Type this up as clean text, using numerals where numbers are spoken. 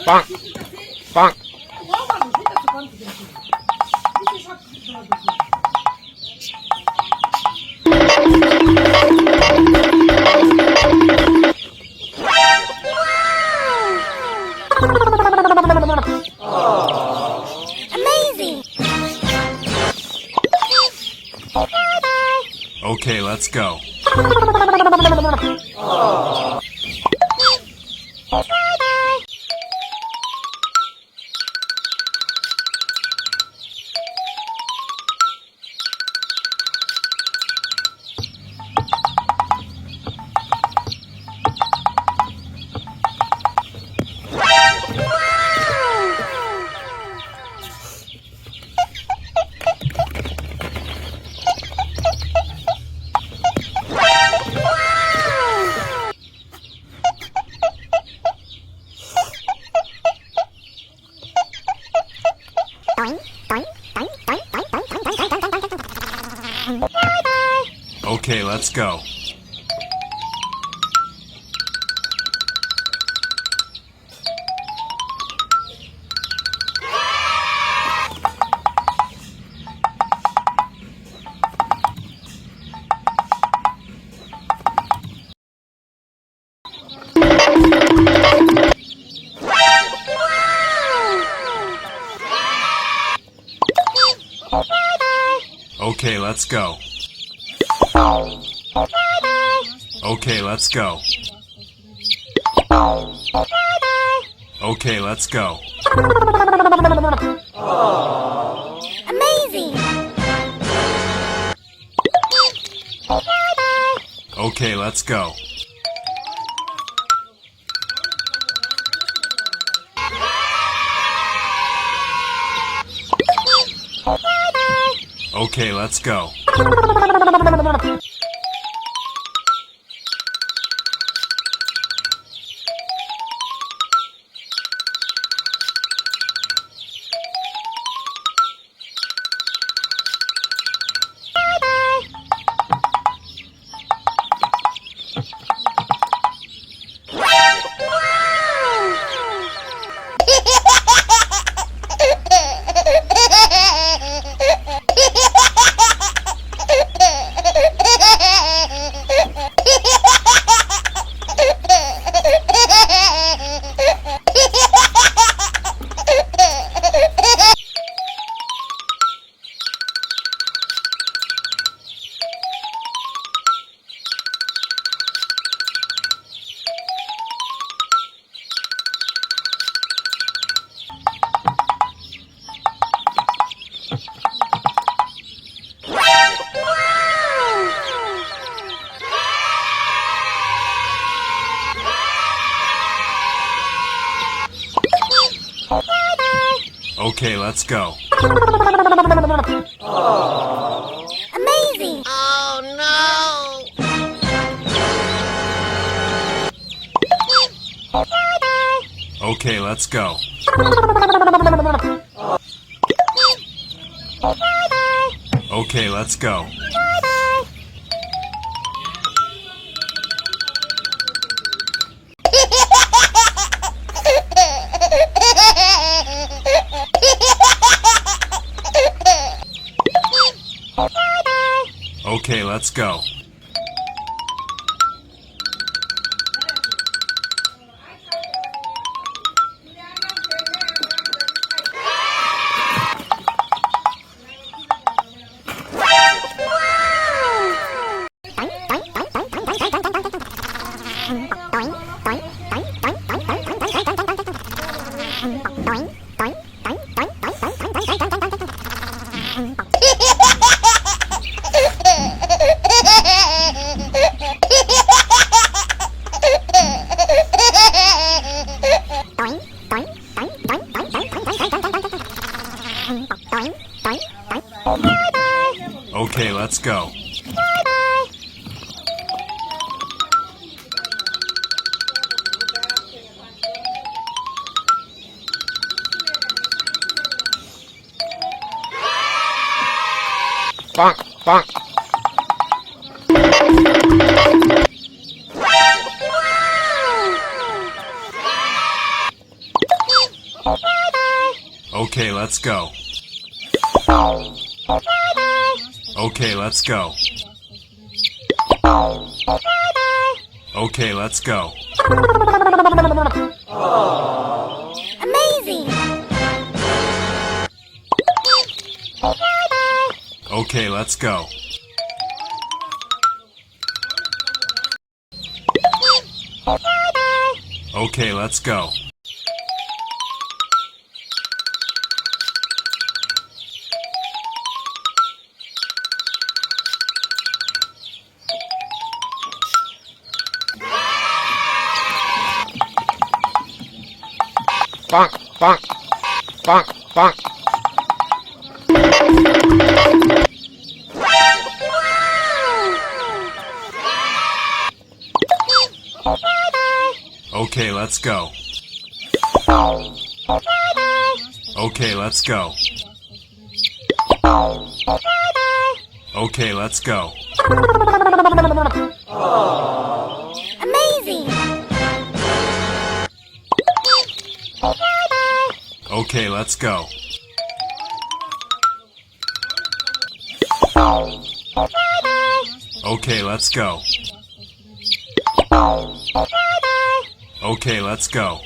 Bonk. Bonk. Amazing. Okay, let's go. Okay, let's go. Okay, let's go. Okay, let's go. Okay, let's go. Amazing. Okay, let's go. Okay, let's go. Okay, let's go. Amazing. Oh no! Okay, let's go. Okay, let's go. Okay, let's go. Okay, let's go. Bonk. Bonk. Okay, let's go. Okay, let's go. Okay, let's go. Amazing! Okay, let's go. Okay, let's go. Bonk, bonk, bonk, bonk. Okay, let's go. Okay, let's go. Okay, let's go. Amazing! Okay, let's go. Okay, let's go. Okay, let's go.